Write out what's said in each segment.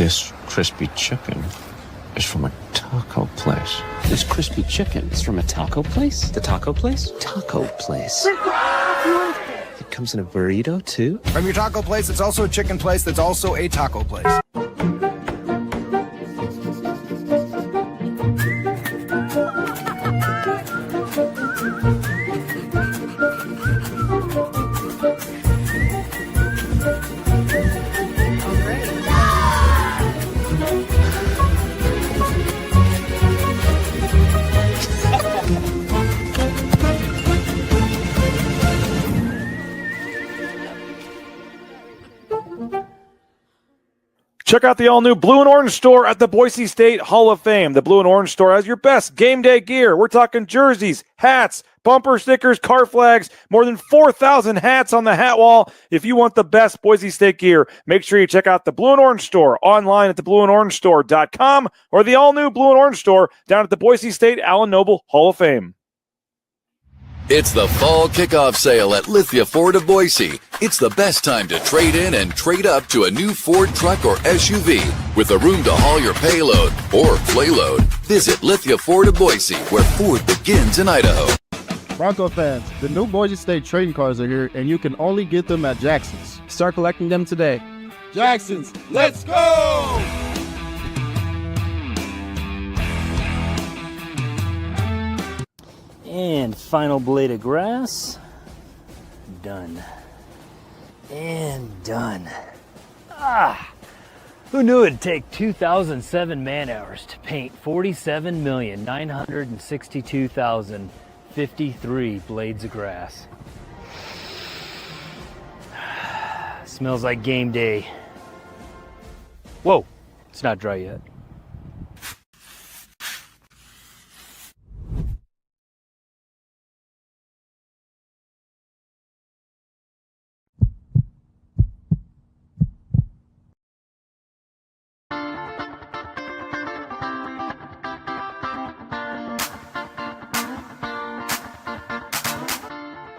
This crispy chicken is from a taco place. This crispy chicken is from a taco place? The taco place? Taco place. It comes in a burrito, too? From your taco place, it's also a chicken place that's also a taco place. Check out the all-new Blue and Orange store at the Boise State Hall of Fame. The Blue and Orange store has your best game day gear. We're talking jerseys, hats, bumper stickers, car flags, more than 4,000 hats on the hat wall. If you want the best Boise State gear, make sure you check out the Blue and Orange store online at theblueandorangestore.com or the all-new Blue and Orange store down at the Boise State Allen Noble Hall of Fame. It's the fall kickoff sale at Lithia Ford of Boise. It's the best time to trade in and trade up to a new Ford truck or SUV with the room to haul your payload or playload. Visit Lithia Ford of Boise, where Ford begins in Idaho. Bronco fans, the new Boise State trading cards are here, and you can only get them at Jackson's. Start collecting them today. Jackson's, let's go! And final blade of grass. Done. And done. Who knew it'd take 2,007 man-hours to paint 47,962,053 blades of grass? Smells like game day. Whoa, it's not dry yet.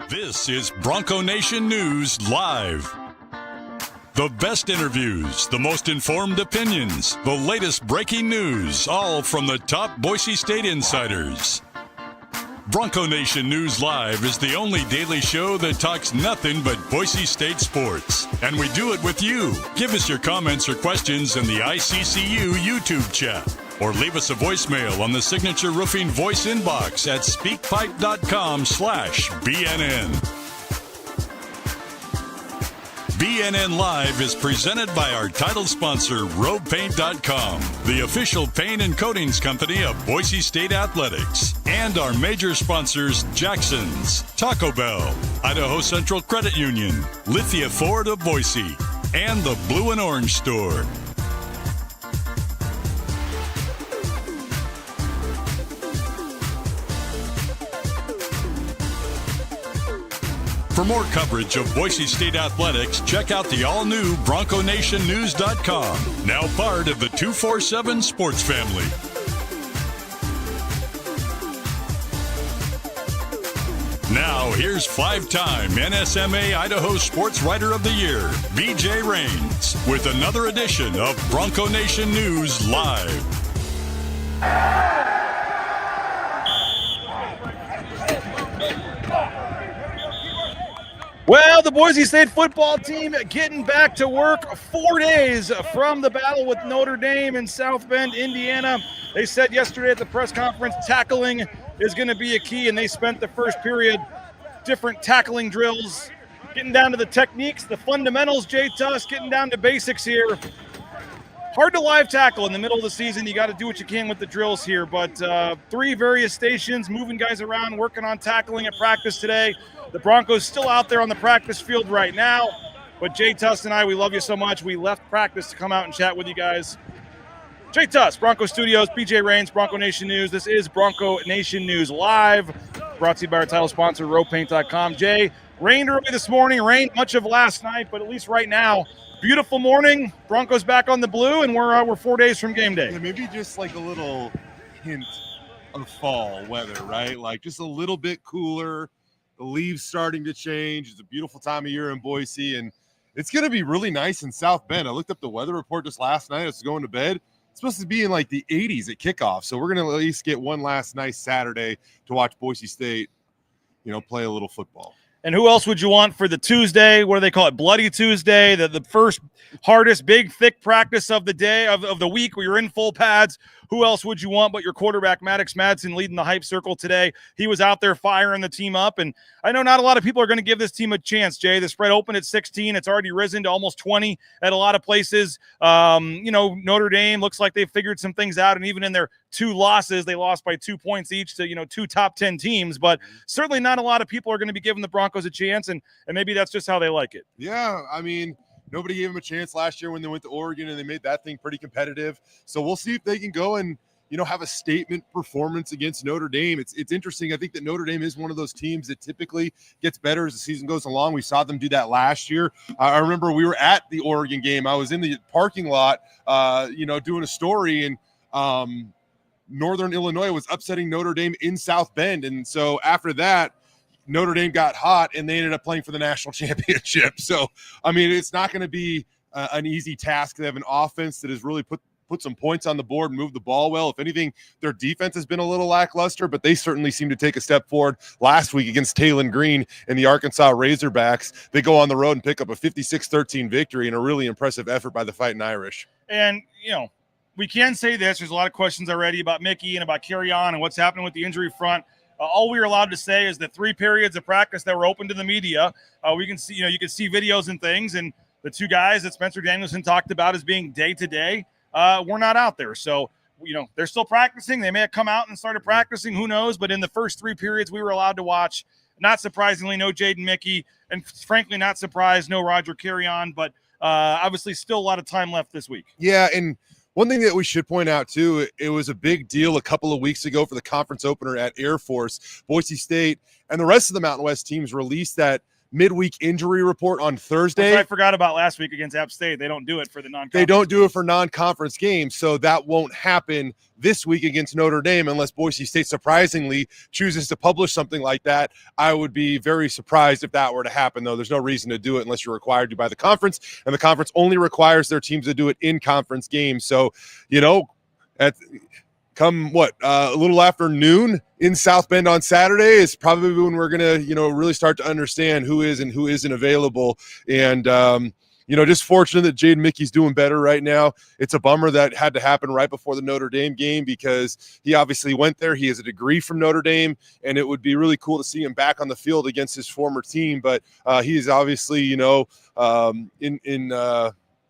This is Bronco Nation News Live. The best interviews, the most informed opinions, the latest breaking news, all from the top Boise State insiders. Bronco Nation News Live is the only daily show that talks nothing but Boise State sports. And we do it with you. Give us your comments or questions in the ICCU YouTube chat. Or leave us a voicemail on the Signature Roofing voice inbox at speakpipe.com/BNN. BNN Live is presented by our title sponsor, RoadPaint.com, the official paint and coatings company of Boise State Athletics, and our major sponsors, Jackson's, Taco Bell, Idaho Central Credit Union, Lithia Ford of Boise, and the Blue and Orange store. For more coverage of Boise State athletics, check out the all-new BroncoNationNews.com, now part of the 247 Sports family. Now, here's five-time NSMA Idaho Sports Writer of the Year, BJ Rains, with another edition of Bronco Nation News Live. Well, the Boise State football team getting back to work 4 days from the battle with Notre Dame in South Bend, Indiana. They said yesterday at the press conference tackling is going to be a key, and they spent the first period different tackling drills, getting down to the techniques, the fundamentals. Jay Tust getting down to basics here. Hard to live tackle in the middle of the season. You got to do what you can with the drills here, but three various stations, moving guys around, working on tackling at practice today. The Broncos still out there on the practice field right now, but Jay Tust and I, we love you so much. We left practice to come out and chat with you guys. Jay Tust, Bronco Studios, BJ Rains, Bronco Nation News. This is Bronco Nation News Live, brought to you by our title sponsor, RoadPaint.com. Jay, rained early this morning, rained much of last night, but at least right now, beautiful morning. Broncos back on the blue, and we're 4 days from game day. Yeah, maybe just like a little hint of fall weather, right? Like just a little bit cooler. The leaves starting to change. It's a beautiful time of year in Boise, and It's going to be really nice in South Bend. I looked up the weather report just last night. I was going to bed. It's supposed to be in like the 80s at kickoff. So we're going to at least get one last nice Saturday to watch Boise State, play a little football. And who else would you want for the Tuesday? What do they call it? Bloody Tuesday, the first hardest, big, thick practice of the day, of the week where you're in full pads. Who else would you want but your quarterback, Maddox Madsen, leading the hype circle today? He was out there firing the team up, and I know not a lot of people are going to give this team a chance, Jay. The spread opened at 16. It's already risen to almost 20 at a lot of places. Notre Dame looks like they've figured some things out, and even in their 2 losses, they lost by 2 points each to, 2 top 10 teams, but certainly not a lot of people are going to be giving the Broncos a chance, and maybe that's just how they like it. Yeah, I mean, nobody gave them a chance last year when they went to Oregon, and they made that thing pretty competitive. So we'll see if they can go and, have a statement performance against Notre Dame. It's interesting. I think that Notre Dame is one of those teams that typically gets better as the season goes along. We saw them do that last year. I remember we were at the Oregon game. I was in the parking lot, doing a story, and Northern Illinois was upsetting Notre Dame in South Bend. And so after that, Notre Dame got hot, and they ended up playing for the national championship. So, I mean, it's not going to be an easy task. They have an offense that has really put some points on the board and move the ball well. If anything, their defense has been a little lackluster, but they certainly seem to take a step forward. Last week against Talon Green and the Arkansas Razorbacks, they go on the road and pick up a 56-13 victory and a really impressive effort by the Fighting Irish. And, we can say this. There's a lot of questions already about Mickey and about Carry-On and what's happening with the injury front. All we are allowed to say is the 3 periods of practice that were open to the media. We can see, you can see videos and things, and the 2 guys that Spencer Danielson talked about as being day-to-day, we're not out there. So, they're still practicing. They may have come out and started practicing. Who knows? But in the first 3 periods we were allowed to watch, not surprisingly, no Jaden Mickey, and frankly, not surprised, no Roger Carry-On, but obviously still a lot of time left this week. Yeah, and one thing that we should point out, too, it was a big deal a couple of weeks ago for the conference opener at Air Force. Boise State and the rest of the Mountain West teams released that midweek injury report on Thursday. Which I forgot about last week against App State. They don't do it for the non-conference. They don't do it for non-conference games, so that won't happen this week against Notre Dame unless Boise State surprisingly chooses to publish something like that. I would be very surprised if that were to happen, though. There's no reason to do it unless you're required to by the conference, and the conference only requires their teams to do it in conference games. So, a little after noon in South Bend on Saturday is probably when we're going to, really start to understand who is and who isn't available. And, just fortunate that Jaden Mickey's doing better right now. It's a bummer that had to happen right before the Notre Dame game because he obviously went there. He has a degree from Notre Dame, and it would be really cool to see him back on the field against his former team. But he is obviously,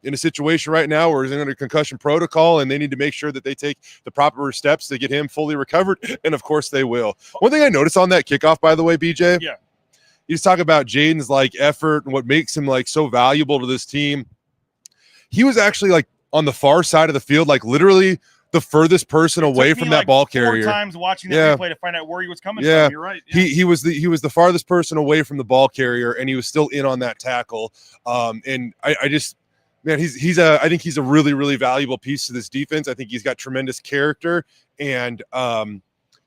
in a situation right now where he's under concussion protocol, and they need to make sure that they take the proper steps to get him fully recovered. And of course they will. One thing I noticed on that kickoff, by the way, BJ, you just talk about Jaden's effort and what makes him so valuable to this team. He was actually on the far side of the field, literally the furthest person away from that ball carrier. 4 times watching that replay to find out where he was coming from. You're right. Yeah. He was the farthest person away from the ball carrier, and he was still in on that tackle. And I just, man, I think he's a really, really valuable piece to this defense. I think he's got tremendous character, and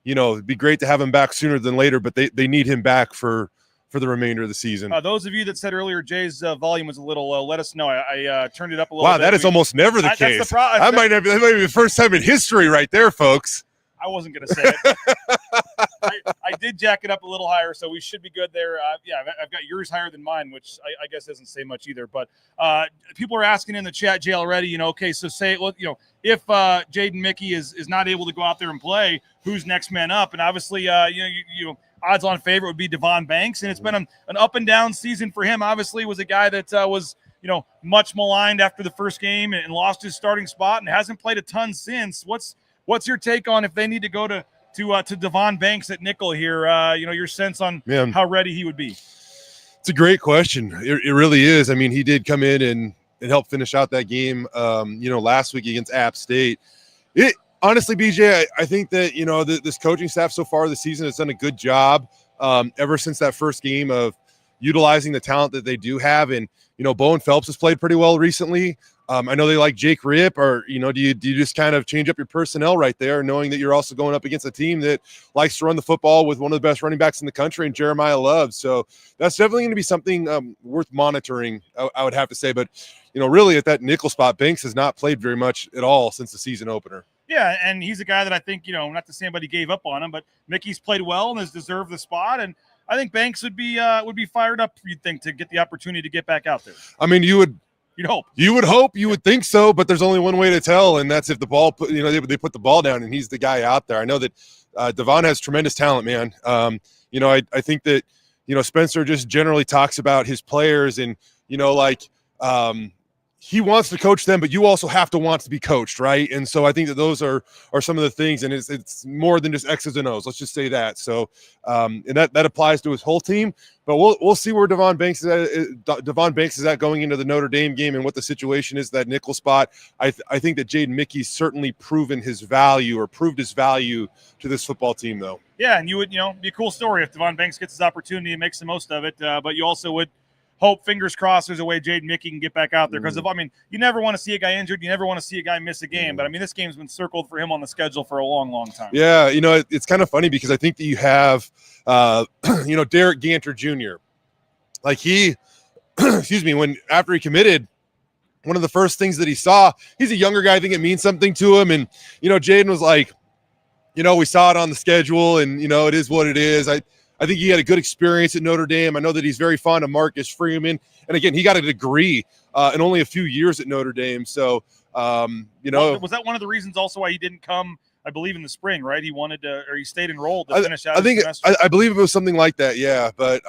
it'd be great to have him back sooner than later, but they need him back for the remainder of the season. Those of you that said earlier Jay's volume was a little low, let us know. I turned it up a little bit. Wow, that is almost never the case. That might be the first time in history right there, folks. I wasn't going to say it. I did jack it up a little higher, so we should be good there. I've got yours higher than mine, which I guess doesn't say much either. But people are asking in the chat, Jay, already, okay, so say, if Jaden Mickey is not able to go out there and play, who's next man up? And obviously, odds-on favorite would be Devon Banks, and it's been an up-and-down season for him. Obviously, was a guy that was much maligned after the first game and lost his starting spot and hasn't played a ton since. What's your take on if they need to go to Devon Banks at nickel here? Your sense on how ready he would be. It's a great question. It really is. I mean, he did come in and help finish out that game, last week against App State. Honestly, BJ, I think that, this coaching staff so far this season has done a good job ever since that first game of utilizing the talent that they do have. And, Bowen Phelps has played pretty well recently. I know they like Jake Ripp, or, do you just kind of change up your personnel right there, knowing that you're also going up against a team that likes to run the football with one of the best running backs in the country, and Jeremiah Love. So that's definitely going to be something worth monitoring, I would have to say. But, really at that nickel spot, Banks has not played very much at all since the season opener. Yeah, and he's a guy that I think, not to say anybody gave up on him, but Mickey's played well and has deserved the spot. And I think Banks would be fired up, you'd think, to get the opportunity to get back out there. I mean, you'd hope, you would think so, but there's only one way to tell, and that's if the ball, they put the ball down and he's the guy out there. I know that Devon has tremendous talent, man. I think that, Spencer just generally talks about his players and, he wants to coach them, but you also have to want to be coached, right? And so I think that those are some of the things, and it's more than just X's and O's. Let's just say that. So, and that applies to his whole team. But we'll see where Devon Banks is at going into the Notre Dame game, and what the situation is, that nickel spot. I think that Jaden Mickey's certainly proved his value to this football team, though. Yeah, and you would, be a cool story if Devon Banks gets his opportunity and makes the most of it. But you also would hope, fingers crossed, there's a way Jaden Mickey can get back out there. Because, you never want to see a guy injured. You never want to see a guy miss a game. But, this game's been circled for him on the schedule for a long, long time. Yeah, it's kind of funny because I think that you have, Derek Ganter Jr. Like he, after he committed, one of the first things that he saw, he's a younger guy. I think it means something to him. And, Jaden was like, we saw it on the schedule and, it is what it is. I think he had a good experience at Notre Dame. I know that he's very fond of Marcus Freeman. And again, he got a degree in only a few years at Notre Dame. So, was that one of the reasons also why he didn't come, I believe, in the spring, right? He wanted to, or he stayed enrolled to finish out his semester. I believe it was something like that. Yeah. But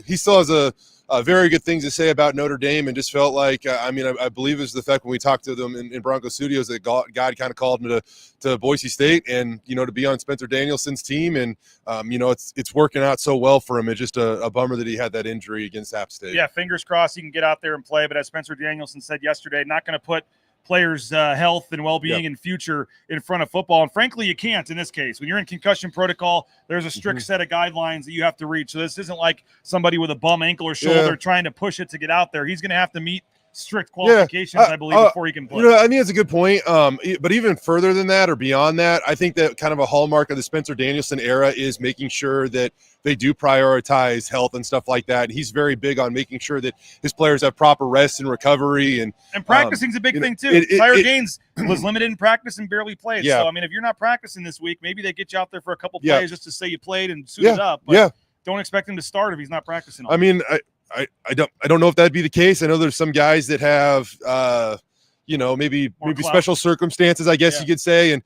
he still has a very good things to say about Notre Dame, and just felt like, I believe it was the fact when we talked to them in Bronco Studios that God kind of called him to Boise State, and, to be on Spencer Danielson's team. And, it's working out so well for him. It's just a bummer that he had that injury against App State. Yeah, fingers crossed he can get out there and play. But as Spencer Danielson said yesterday, not going to put players' health and well-being and future in front of football. And frankly, you can't in this case. When you're in concussion protocol, there's a strict set of guidelines that you have to reach. So this isn't like somebody with a bum ankle or shoulder trying to push it to get out there. He's going to have to meet strict qualifications, I believe, before he can play. I think that's a good point. But even further than that, or beyond that, I think that kind of a hallmark of the Spencer Danielson era is making sure that they do prioritize health and stuff like that. And he's very big on making sure that his players have proper rest and recovery. And practicing's a big thing too. Tyler Gaines was limited in practice and barely played. Yeah. So, if you're not practicing this week, maybe they get you out there for a couple plays just to say you played and suited up. But don't expect him to start if he's not practicing. I don't know if that'd be the case. I know there's some guys that have, maybe special circumstances, I guess you could say. And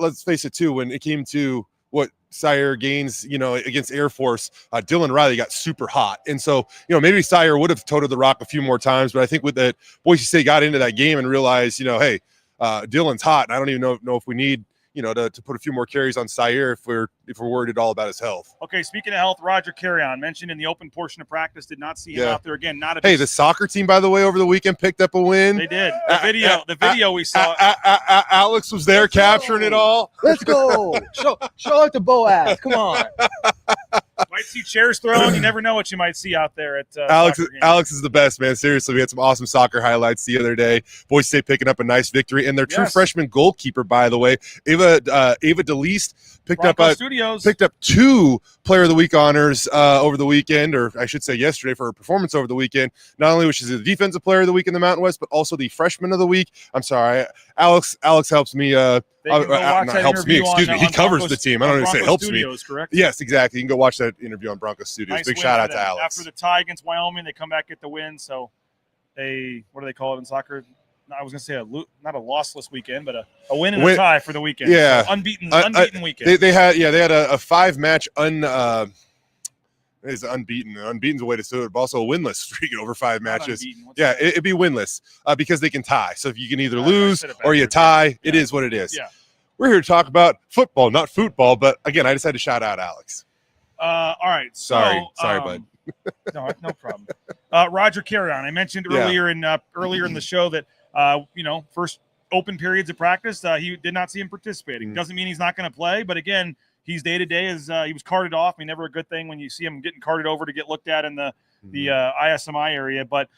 let's face it too, when it came to what Sire Gaines, against Air Force, Dylan Riley got super hot. And so, maybe Sire would have toted the rock a few more times, but I think with that, Boise State got into that game and realized, hey, Dylan's hot. And I don't even know if we need, to put a few more carries on Sire if we're worried at all about his health. Okay, speaking of health, Roger Carrion mentioned in the open portion of practice, did not see him out there again. The soccer team, by the way, over the weekend picked up a win. They did. The video we saw. Alex was there capturing it all. Let's go. Show it to Boaz. Come on. Might see chairs thrown. You never know what you might see out there at Alex is the best, man. Seriously, we had some awesome soccer highlights the other day. Boise State picking up a nice victory, and their true freshman goalkeeper, by the way, Ava DeLeast, picked up 2 Player of the Week honors over the weekend, or I should say yesterday, for her performance over the weekend. Not only was she the defensive Player of the Week in the Mountain West, but also the Freshman of the Week. I'm sorry, Alex helps me. Helps me. Excuse me. He covers the team. I don't even say helps Studios, me. Correct? Yes, exactly. You can go watch that interview on Bronco Studios. Nice Big shout out to Alex. After the tie against Wyoming, they come back, get the win. So, what do they call it in soccer? I was going to say not a lossless weekend, but a win and a tie for the weekend. Yeah, so unbeaten weekend. They had a 5-match is unbeaten. Unbeaten's a way to say it, but also a winless streak over 5 matches. It'd be winless because they can tie. So if you can either lose or you tie, it is what it is. Yeah. We're here to talk about football, not football. But again, I just had to shout out Alex. All right. Sorry, bud. No problem. Roger Carrion. I mentioned earlier in the show that first open periods of practice, he did not see him participating. Doesn't mean he's not going to play, but again, he's day to day. As he was carted off. Never a good thing when you see him getting carted over to get looked at in the ISMI area. But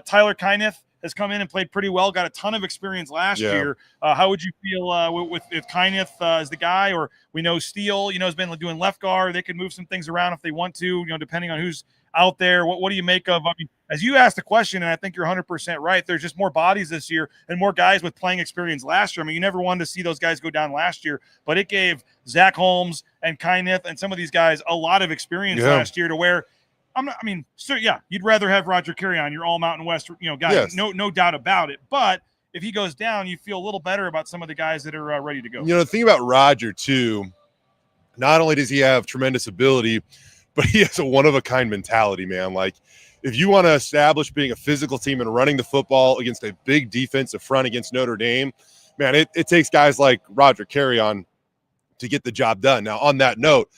Tyler Kyneth has come in and played pretty well, got a ton of experience last Yeah. year. How would you feel with if Kyneth is the guy, or we know Steele, has been doing left guard. They could move some things around if they want to, depending on who's out there. What do you make of, as you asked the question, and I think you're 100% right, there's just more bodies this year and more guys with playing experience last year. You never wanted to see those guys go down last year, but it gave Zach Holmes and Kyneth and some of these guys a lot of experience last year to where you'd rather have Roger Carrion, your all Mountain West, guy, Yes. no doubt about it. But if he goes down, you feel a little better about some of the guys that are ready to go. The thing about Roger too, not only does he have tremendous ability, but he has a one-of-a-kind mentality, man. Like, if you want to establish being a physical team and running the football against a big defensive front against Notre Dame, man, it takes guys like Roger Carrion to get the job done. Now, on that note,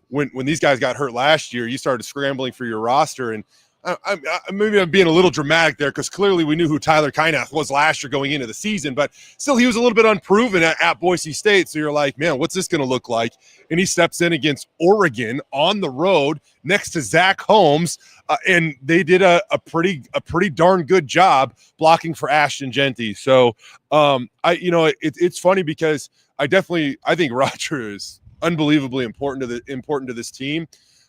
when these guys got hurt last year, you started scrambling for your roster, and maybe I'm being a little dramatic there because clearly we knew who Tyler Kyneth was last year going into the season, but still he was a little bit unproven at Boise State. So you're like, man, what's this going to look like? And he steps in against Oregon on the road next to Zach Holmes, and they did a pretty darn good job blocking for Ashton Genty. So it's funny because I think Roger is unbelievably important to this team,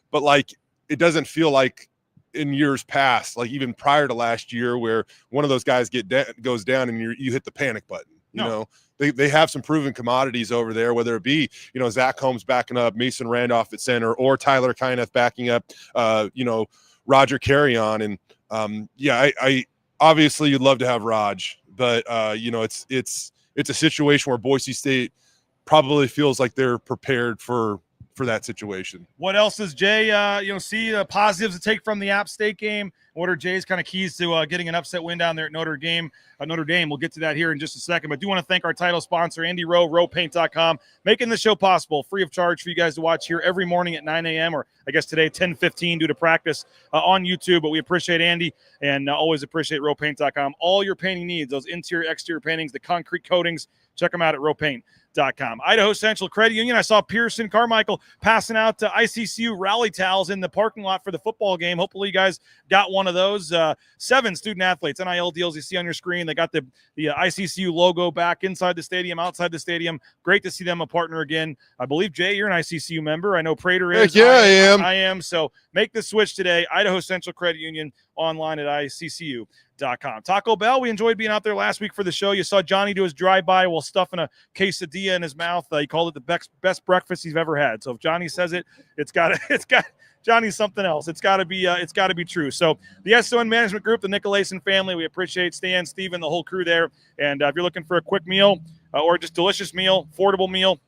but like it doesn't feel like in years past, like even prior to last year, where one of those guys goes down and you hit the panic button. They have some proven commodities over there, whether it be Zach Holmes backing up Mason Randolph at center, or Tyler Kyneth backing up Roger Carrion. And I obviously you'd love to have Raj, but it's a situation where Boise State probably feels like they're prepared for that situation. What else does Jay, see the positives to take from the App State game? What are Jay's kind of keys to getting an upset win down there at Notre Dame? We'll get to that here in just a second, but I do want to thank our title sponsor, Andy Rowe, rowpaint.com, making the show possible, free of charge for you guys to watch here every morning at 9 a.m., or I guess today, 10:15 due to practice on YouTube, but we appreciate Andy and always appreciate rowpaint.com. All your painting needs, those interior, exterior paintings, the concrete coatings, check them out at rowpaint.com. Idaho Central Credit Union. I saw Pearson Carmichael passing out ICCU rally towels in the parking lot for the football game. Hopefully you guys got one of those. 7 student athletes, NIL deals you see on your screen. They got the ICCU logo back inside the stadium, outside the stadium. Great to see them a partner again. I believe, Jay, you're an ICCU member. I know Prater is. Heck yeah, I am. So make the switch today. Idaho Central Credit Union, online at ICCU.com. Taco Bell, we enjoyed being out there last week for the show. You saw Johnny do his drive-by while stuffing a quesadilla in his mouth. He called it the best breakfast he's ever had. So if Johnny says it, it's got Johnny's something else. It's got to be true. So the SON Management Group, the Nicolason family, we appreciate Stan, Steven, the whole crew there. And if you're looking for a quick meal or just delicious meal, affordable meal,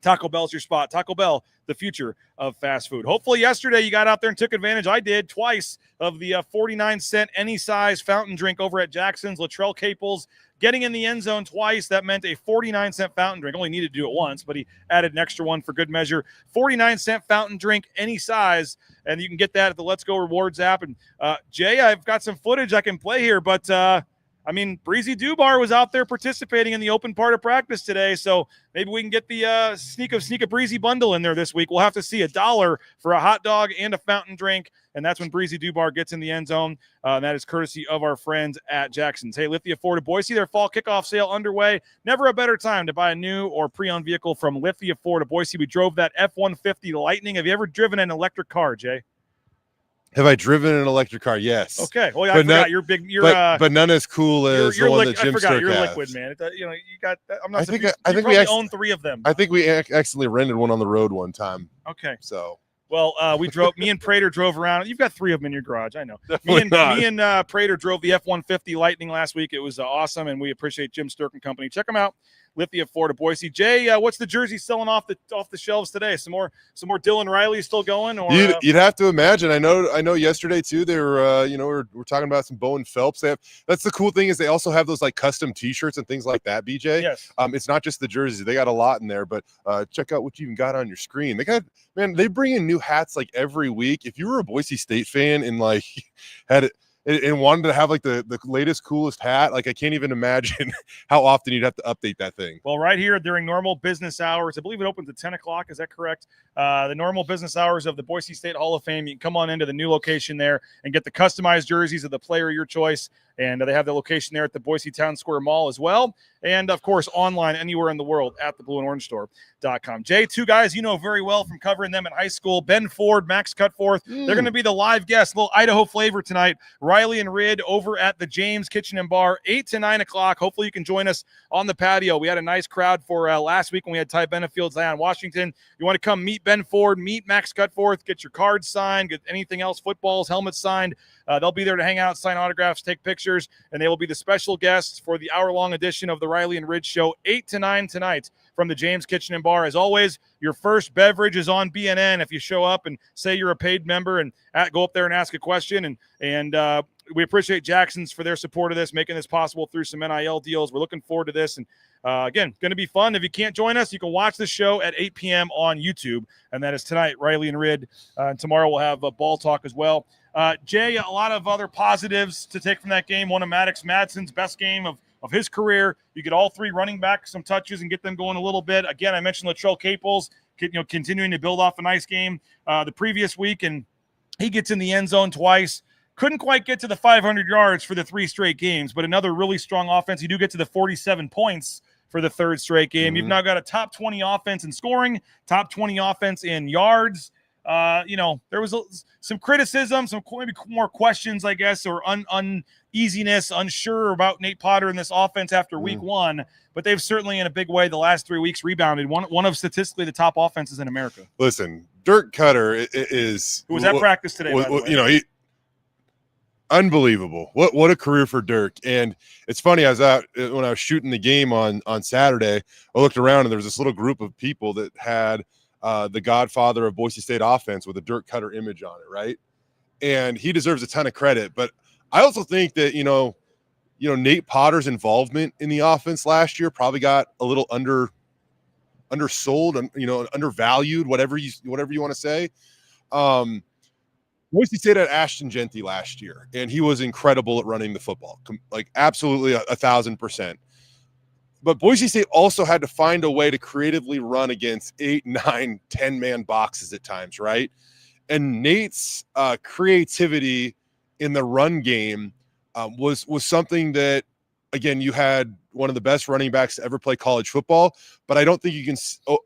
Taco Bell's your spot. Taco Bell, the future of fast food. Hopefully yesterday you got out there and took advantage. I did twice of the 49-cent any size fountain drink over at Jackson's. Latrell Caples getting in the end zone twice. That meant a 49-cent fountain drink. Only needed to do it once, but he added an extra one for good measure. 49-cent fountain drink any size, and you can get that at the Let's Go Rewards app. And Jay, I've got some footage I can play here, but Breezy Dubar was out there participating in the open part of practice today, so maybe we can get the sneak a Breezy bundle in there this week. We'll have to see $1 for a hot dog and a fountain drink, and that's when Breezy Dubar gets in the end zone. And that is courtesy of our friends at Jackson's. Hey, Lithia Ford of Boise, their fall kickoff sale underway. Never a better time to buy a new or pre-owned vehicle from Lithia Ford of Boise. We drove that F-150 Lightning. Have you ever driven an electric car, Jay? Have I driven an electric car? Yes. Okay. Well, I forgot you're big. But none as cool as the one that Jim Sturck You're has. Liquid, man. You got. I'm not. I think we own 3 of them. I think we accidentally rented one on the road one time. Okay. So. Well, me and Prater drove around. You've got 3 of them in your garage. I know. Me and Prater drove the F-150 Lightning last week. It was awesome, and we appreciate Jim Sturck and company. Check them out. Lithia Ford of Boise. Jay, what's the jersey selling off the shelves today? Some more Dylan Riley still going? Or you'd have to imagine. I know. Yesterday too, they were we're talking about some Bowen Phelps. That's the cool thing is they also have those like custom T-shirts and things like that. BJ. Yes. It's not just the jerseys. They got a lot in there. But check out what you even got on your screen. They bring in new hats like every week. If you were a Boise State fan and like had and wanted to have like the latest, coolest hat. Like I can't even imagine how often you'd have to update that thing. Well, right here during normal business hours, I believe it opens at 10 o'clock. Is that correct? The normal business hours of the Boise State Hall of Fame. You can come on into the new location there and get the customized jerseys of the player of your choice. And they have the location there at the Boise Town Square Mall as well. And, of course, online anywhere in the world at the blueandorange.store.com. Jay, two guys you know very well from covering them in high school, Ben Ford, Max Cutforth. They're going to be the live guests, a little Idaho flavor tonight. Riley and Rid over at the James Kitchen and Bar, 8 to 9 o'clock. Hopefully you can join us on the patio. We had a nice crowd for last week when we had Ty Benefield's Zion Washington. You want to come meet Ben Ford, meet Max Cutforth, get your cards signed, get anything else, footballs, helmets signed. They'll be there to hang out, sign autographs, take pictures, and they will be the special guests for the hour-long edition of the Riley and Ridge Show, 8 to 9 tonight from the James Kitchen and Bar. As always, your first beverage is on BNN if you show up and say you're a paid member and go up there and ask a question. And we appreciate Jackson's for their support of this, making this possible through some NIL deals. We're looking forward to this. And, again, going to be fun. If you can't join us, you can watch the show at 8 p.m. on YouTube. And that is tonight, Riley and Rid. And tomorrow we'll have Ball Talk as well. Jay, a lot of other positives to take from that game. One of Maddox Madsen's best game of his career. You get all three running back some touches and get them going a little bit. Again, I mentioned Latrell Caples, continuing to build off a nice game the previous week, and he gets in the end zone twice. Couldn't quite get to the 500 yards for the 3 straight games, but another really strong offense. You do get to the 47 points for the 3rd straight game. You've now got a top 20 offense in scoring, top 20 offense in yards. There was some criticism, some maybe more questions, I guess, or uneasiness, unsure about Nate Potter in this offense after week 1, but they've certainly in a big way the last 3 weeks rebounded. One of statistically the top offenses in America. Listen, Dirk Cutter is who was at practice today. He unbelievable. What a career for Dirk. And it's funny, I was out when I was shooting the game on Saturday, I looked around and there was this little group of people that had the godfather of Boise State offense with a Dirk Cutter image on it, right? And he deserves a ton of credit. But I also think that, Nate Potter's involvement in the offense last year probably got a little undersold and, undervalued, whatever you want to say. Boise State had Ashton Genty last year, and he was incredible at running the football, like absolutely 1,000%. But Boise State also had to find a way to creatively run against 8, 9, 10-man boxes at times, right? And Nate's creativity in the run game was something that, again, you had one of the best running backs to ever play college football, but I don't think you can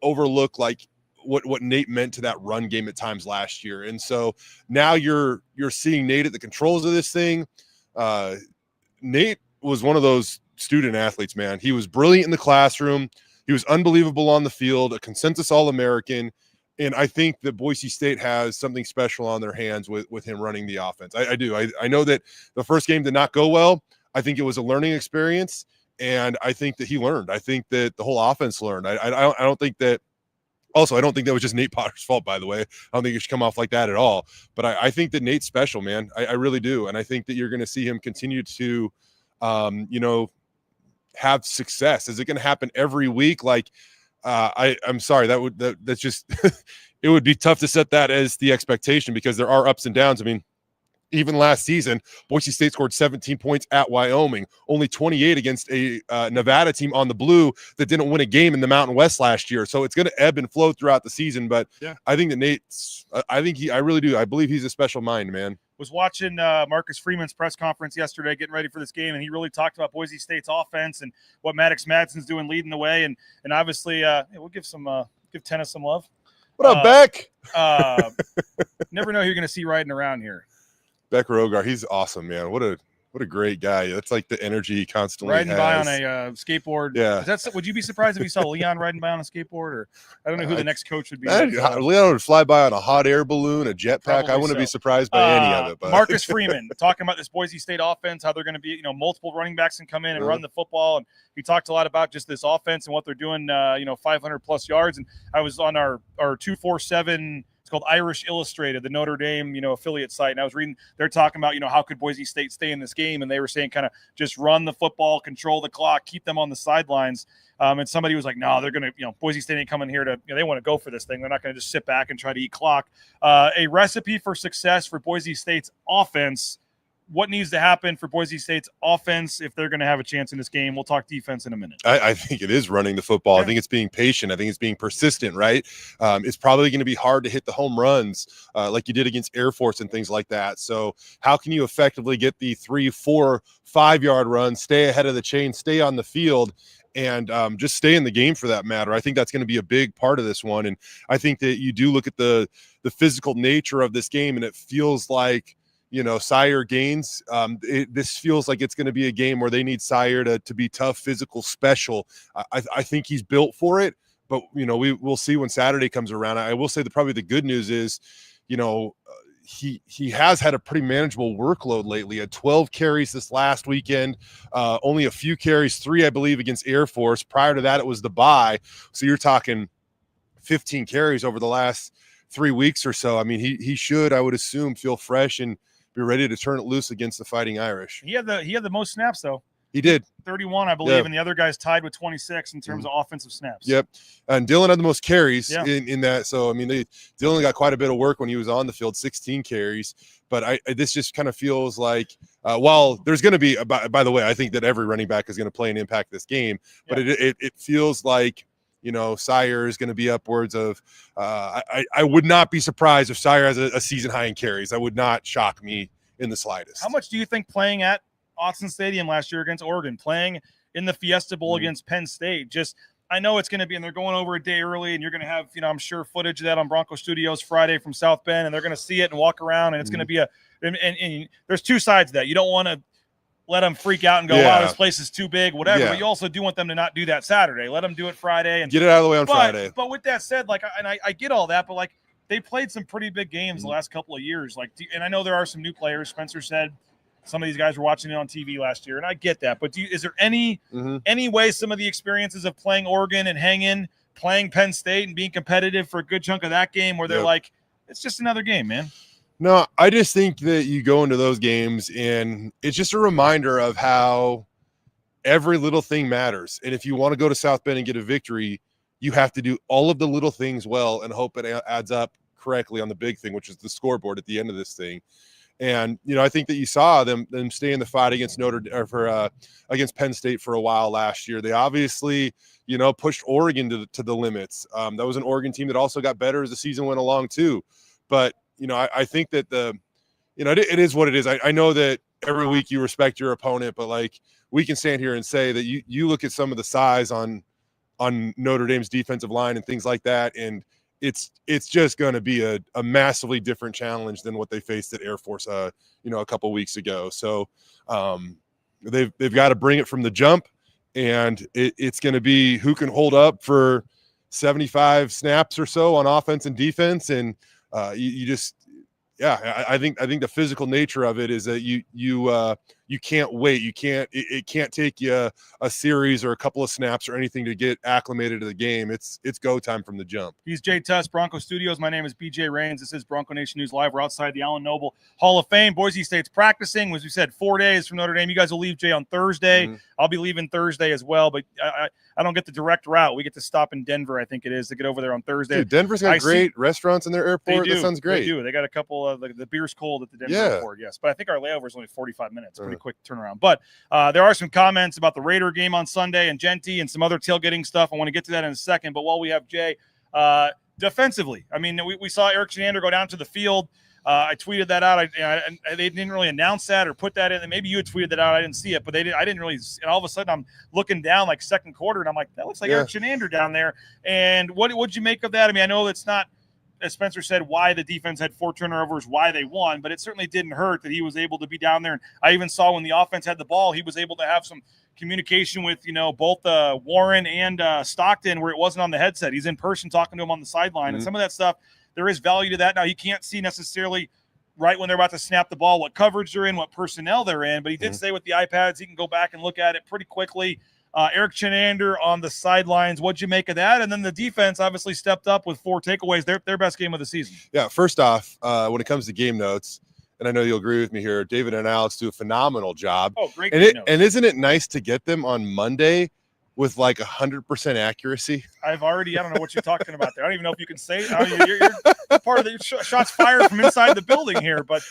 overlook like what Nate meant to that run game at times last year. And so now you're seeing Nate at the controls of this thing. Nate was one of those student athletes, man. He was brilliant in the classroom. He was unbelievable on the field, a consensus All-American. And I think that Boise State has something special on their hands with him running the offense. I do. I know that the first game did not go well. I think it was a learning experience, and I think that he learned. I think that the whole offense learned. I don't think that was just Nate Potter's fault, by the way. I don't think it should come off like that at all. But I think that Nate's special, man. I really do. And I think that you're going to see him continue to, have success. Is it going to happen every week? Like, I'm sorry, that's just it would be tough to set that as the expectation because there are ups and downs. I mean, even last season, Boise State scored 17 points at Wyoming, only 28 against a Nevada team on the blue that didn't win a game in the Mountain West last year. So it's going to ebb and flow throughout the season. But yeah, I think that Nate's, I really do. I believe he's a special mind, man. Was watching Marcus Freeman's press conference yesterday, getting ready for this game, and he really talked about Boise State's offense and what Maddox Madsen's doing, leading the way, and obviously we'll give Tennis some love. What up, Beck? Never know who you're going to see riding around here. Beck Rogar, he's awesome, man. What a great guy. That's like the energy he constantly riding has. by on a skateboard. Yeah. Would you be surprised if you saw Leon riding by on a skateboard? Or I don't know who the next coach would be. Leon would fly by on a hot air balloon, a jetpack. I wouldn't be surprised by any of it. But Marcus Freeman talking about this Boise State offense, how they're going to be, multiple running backs can come in and run the football. And he talked a lot about just this offense and what they're doing, 500 plus yards. And I was on our 247. Called Irish Illustrated, the Notre Dame, affiliate site. And I was reading, they're talking about, how could Boise State stay in this game? And they were saying kind of just run the football, control the clock, keep them on the sidelines. And somebody was like, no, they're going to, Boise State ain't coming here to, they want to go for this thing. They're not going to just sit back and try to eat clock. A recipe for success for Boise State's offense what needs to happen for Boise State's offense if they're going to have a chance in this game? We'll talk defense in a minute. I think it is running the football. Yeah. I think it's being patient. I think it's being persistent, right? It's probably going to be hard to hit the home runs like you did against Air Force and things like that. So how can you effectively get the 3, 4, 5-yard runs, stay ahead of the chain, stay on the field, and just stay in the game for that matter? I think that's going to be a big part of this one. And I think that you do look at the physical nature of this game, and it feels like, Sire Gaines, this feels like it's going to be a game where they need Sire to be tough, physical, special. I think he's built for it, but, we'll see when Saturday comes around. I will say that probably the good news is, he has had a pretty manageable workload lately. Had 12 carries this last weekend, only a few carries, 3, I believe, against Air Force. Prior to that, it was the bye. So you're talking 15 carries over the last 3 weeks or so. I mean, he should, I would assume, feel fresh and be ready to turn it loose against the Fighting Irish. He had the most snaps, though. He did. 31, I believe, and the other guy's tied with 26 in terms of offensive snaps. Yep. And Dylan had the most carries Yeah. in that. So, I mean, Dylan got quite a bit of work when he was on the field, 16 carries. But this just kind of feels like, while there's going to be, by the way, I think that every running back is going to play and impact this game. But it feels like, Sire is going to be upwards of I would not be surprised if Sire has a season high in carries. That would not shock me in the slightest. How much do you think playing at Albertsons Stadium last year against Oregon, playing in the Fiesta Bowl against Penn State, I know it's going to be, and they're going over a day early, and you're going to have, I'm sure, footage of that on Bronco Studios Friday from South Bend, and they're going to see it and walk around, and it's going to be and there's two sides to that. You don't want to let them freak out and go, wow, this place is too big, whatever. But you also do want them to not do that Saturday. Let them do it Friday and get it out of the way on Friday. But with that said, I get all that, but they played some pretty big games the last couple of years. And I know there are some new players. Spencer said some of these guys were watching it on TV last year, and I get that. But is there any way some of the experiences of playing Oregon and playing Penn State and being competitive for a good chunk of that game where they're like, it's just another game, man? No, I just think that you go into those games and it's just a reminder of how every little thing matters. And if you want to go to South Bend and get a victory, you have to do all of the little things well and hope it adds up correctly on the big thing, which is the scoreboard at the end of this thing. And, I think that you saw them stay in the fight against against Penn State for a while last year. They obviously, pushed Oregon to the limits. That was an Oregon team that also got better as the season went along too. But, I think that it is what it is. I know that every week you respect your opponent, but we can stand here and say that you look at some of the size on Notre Dame's defensive line and things like that, and it's just going to be a massively different challenge than what they faced at Air Force, a couple weeks ago. So they've got to bring it from the jump, and it's going to be who can hold up for 75 snaps or so on offense and defense, and I think the physical nature of it is that you can't wait. It can't take you a series or a couple of snaps or anything to get acclimated to the game. It's go time from the jump. He's Jay Tust, Bronco Studios. My name is BJ Rains. This is Bronco Nation News Live. We're outside the Allen Noble Hall of Fame. Boise State's practicing, as we said, 4 days from Notre Dame. You guys will leave, Jay, on Thursday. I'll be leaving Thursday as well, but I don't get the direct route. We get to stop in Denver, I think it is, to get over there on Thursday. Dude, Denver's got great restaurants in their airport. That sounds great. They do. They got a couple of the beer's cold at the Denver airport, yes. But I think our layover is only 45 minutes. Pretty quick turnaround. But there are some comments about the Raider game on Sunday and Genty and some other tailgating stuff. I want to get to that in a second. But while we have Jay, defensively, I mean, we saw Eric Shenander go down to the field. I tweeted that out. They didn't really announce that or put that in. And maybe you had tweeted that out. I didn't see it, but I didn't really. And all of a sudden, I'm looking down second quarter, and I'm like, that looks like Eric Shenander down there. And what'd you make of that? I mean, I know it's not, as Spencer said, why the defense had 4 turnovers, why they won, but it certainly didn't hurt that he was able to be down there. And I even saw when the offense had the ball, he was able to have some communication with, both Warren and Stockton, where it wasn't on the headset. He's in person talking to him on the sideline. And some of that stuff, there is value to that. Now, you can't see necessarily right when they're about to snap the ball what coverage they're in, what personnel they're in, but he did say with the iPads, he can go back and look at it pretty quickly. Eric Shenander on the sidelines. What'd you make of that? And then the defense obviously stepped up with 4 takeaways. Their best game of the season. Yeah, first off, when it comes to game notes, and I know you'll agree with me here, David and Alex do a phenomenal job. Oh, great. And isn't it nice to get them on Monday with like 100% accuracy. I don't know what you're talking about there. I don't even know if you can say you're part of the shots fired from inside the building here, but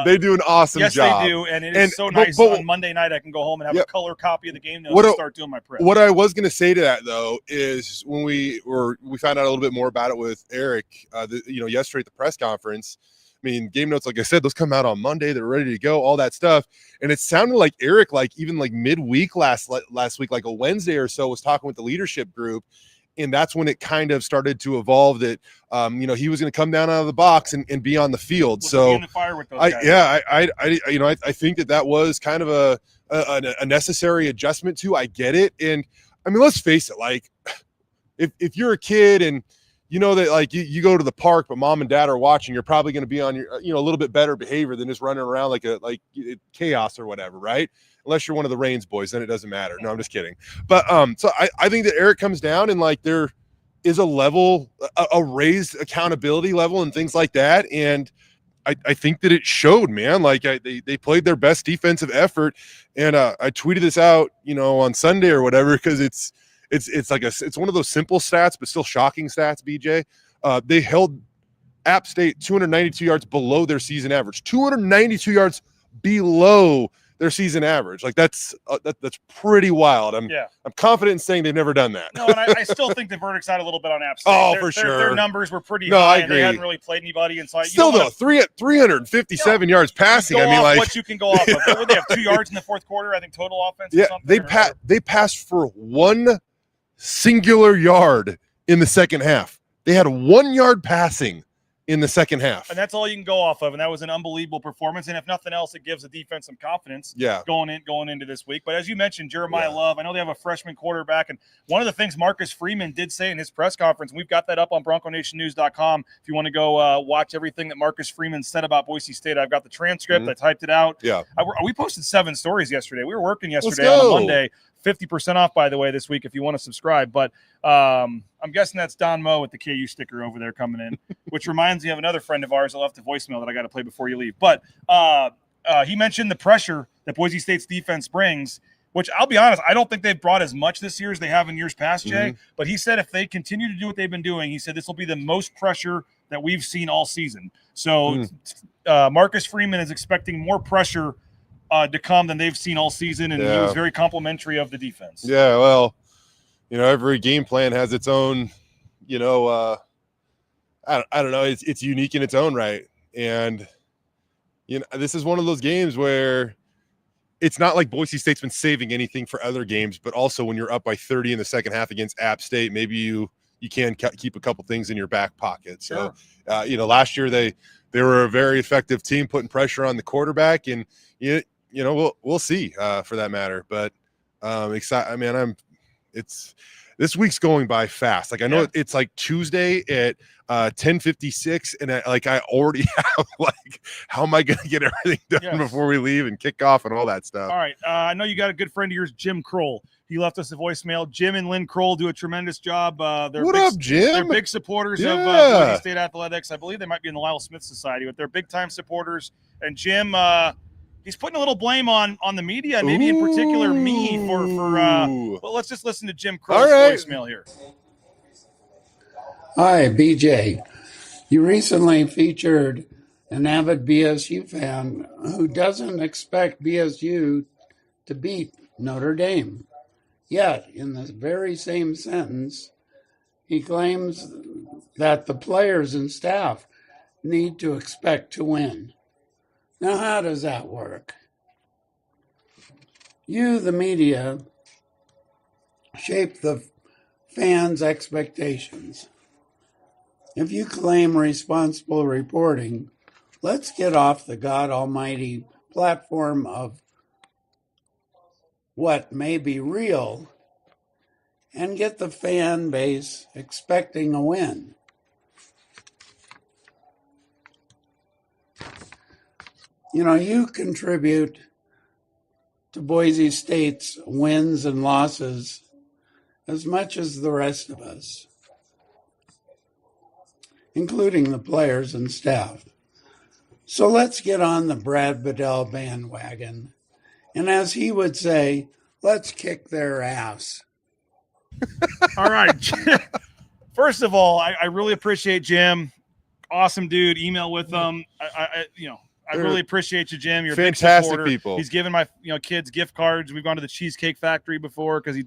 they do an awesome job. Yes, they do, and it is so nice. On Monday night, I can go home and have a color copy of the game notes and start doing my prep. What I was going to say to that though is when we found out a little bit more about it with Eric, yesterday at the press conference. I mean, game notes, like I said, those come out on Monday. They're ready to go, all that stuff. And it sounded like Eric, like even like midweek last week, like a Wednesday or so, was talking with the leadership group. And that's when it kind of started to evolve that, he was going to come down out of the box and be on the field. So I think that was kind of a necessary adjustment too. I get it. And I mean, let's face it, like if you're a kid and you know that like you go to the park, but mom and dad are watching, you're probably going to be on your, a little bit better behavior than just running around like chaos or whatever. Right. Unless you're one of the Reigns boys, then it doesn't matter. No, I'm just kidding. But so I think that Eric comes down and like there is a level, a raised accountability level and things like that. And I think that it showed, man. Like they played their best defensive effort. And I tweeted this out, on Sunday or whatever, because it's one of those simple stats, but still shocking stats, BJ. They held App State 292 yards below their season average. 292 yards below their season average. Like that's pretty wild. I'm confident in saying they've never done that. No, and I still think the verdict's out a little bit on App State. For sure. Their numbers were pretty high. I agree. And they hadn't really played anybody inside. Still though, 357 yards passing. I mean, like what you can go off of. Would they have 2 yards in the fourth quarter? I think total offense. Yeah, or something, they passed for 1 singular yard in the second half. They had 1 yard passing in the second half. And that's all you can go off of. And that was an unbelievable performance. And if nothing else, it gives the defense some confidence going into this week. But as you mentioned, Jeremiah Love, I know they have a freshman quarterback. And one of the things Marcus Freeman did say in his press conference, and we've got that up on BroncoNationNews.com. If you want to go watch everything that Marcus Freeman said about Boise State, I've got the transcript. I typed it out. Yeah. We posted 7 stories yesterday. We were working yesterday on a Monday. 50% off, by the way, this week if you want to subscribe. But I'm guessing that's Don Moe with the KU sticker over there coming in, which reminds me of another friend of ours that left a voicemail that I got to play before you leave. But he mentioned the pressure that Boise State's defense brings, which I'll be honest, I don't think they've brought as much this year as they have in years past, Jay. But he said if they continue to do what they've been doing, he said this will be the most pressure that we've seen all season. So Marcus Freeman is expecting more pressure to come than they've seen all season, and he was very complimentary of the defense. Yeah, well, every game plan has its own, I don't know, it's unique in its own right. And this is one of those games where it's not like Boise State's been saving anything for other games, but also when you're up by 30 in the second half against App State, maybe you can keep a couple things in your back pocket. So, last year they were a very effective team putting pressure on the quarterback, and we'll see for that matter. But excited. I mean, this week's going by fast. Like I know it's like Tuesday at 10:56, and I already have how am I going to get everything done before we leave and kick off and all that stuff. All right, I know you got a good friend of yours, Jim Kroll. He left us a voicemail. Jim and Lynn Kroll do a tremendous job. What up, Jim? They're big supporters of Boise State athletics. I believe they might be in the Lyle Smith Society, but they're big time supporters. And Jim, he's putting a little blame on the media, and maybe in particular me for well, let's just listen to Jim Kroll's voicemail here. Hi, BJ. You recently featured an avid BSU fan who doesn't expect BSU to beat Notre Dame. Yet, in the very same sentence, he claims that the players and staff need to expect to win. Now, how does that work? You, the media, shape the fans' expectations. If you claim responsible reporting, let's get off the God Almighty platform of what may be real and get the fan base expecting a win. You contribute to Boise State's wins and losses as much as the rest of us, including the players and staff. So let's get on the Brad Bedell bandwagon. And as he would say, let's kick their ass. All right. First of all, I really appreciate Jim. Awesome dude. Email with them. I really appreciate you, Jim. You're a big fantastic supporter. people. He's given my kids gift cards. We've gone to the Cheesecake Factory before because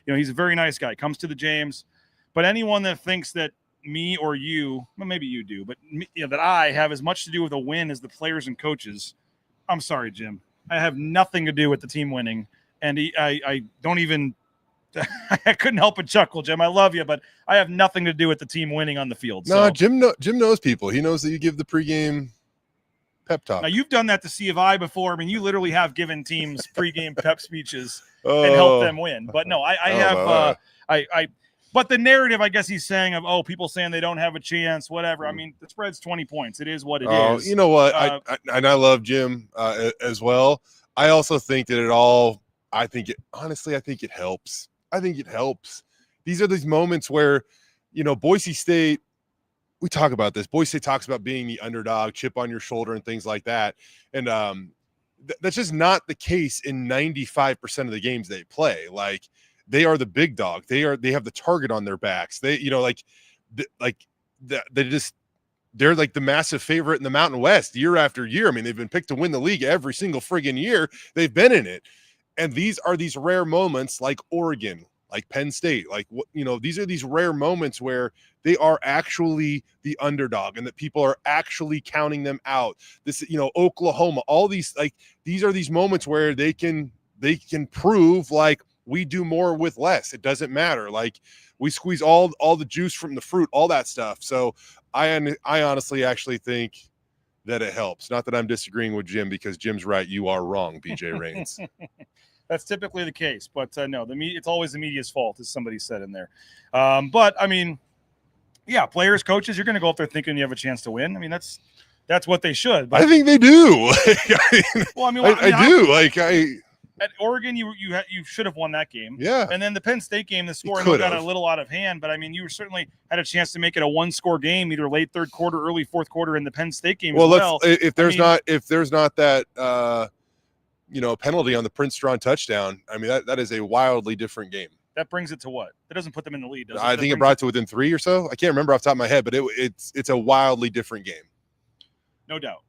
he's a very nice guy. Comes to the James. But anyone that thinks that me or you, well, maybe you do, but that I have as much to do with a win as the players and coaches, I'm sorry, Jim. I have nothing to do with the team winning, and I don't even. I couldn't help but chuckle, Jim. I love you, but I have nothing to do with the team winning on the field. No, so. Jim knows people. He knows that you give the pregame pep talk. Now, you've done that to C of I before. I mean, you literally have given teams pregame pep speeches and helped them win. But no, but the narrative, I guess he's saying of, people saying they don't have a chance, whatever. I mean, the spread's 20 points. It is what it is. You know what? I love Jim as well. I also think that I think it helps. I think it helps. These are these moments where, Boise State, we talk about this. Boise State talks about being the underdog, chip on your shoulder and things like that. And that's just not the case in 95% of the games they play. Like, they are the big dog. They have the target on their backs. They're like the massive favorite in the Mountain West year after year. I mean, they've been picked to win the league every single friggin' year they've been in it. And these are these rare moments like Oregon, like Penn State, these are these rare moments where they are actually the underdog and that people are actually counting them out. This, Oklahoma, all these, these are these moments where they can prove like we do more with less. It doesn't matter. Like, we squeeze all the juice from the fruit, all that stuff. So I honestly actually think that it helps. Not that I'm disagreeing with Jim, because Jim's right. You are wrong, BJ Raines. That's typically the case, but no, it's always the media's fault, as somebody said in there. But I mean, yeah, players, coaches, you're going to go up there thinking you have a chance to win. I mean, that's what they should. But I think they do. I do. At Oregon, you should have won that game. Yeah. And then the Penn State game, the score got a little out of hand, but I mean, you certainly had a chance to make it a one-score game, either late third quarter, early fourth quarter in the Penn State game. Well, if there's not that penalty on the Prince Strong touchdown, I mean, that is a wildly different game. That brings it to what? That doesn't put them in the lead, does it? I think it brought it to within 3 or so. I can't remember off the top of my head, but it's a wildly different game. No doubt.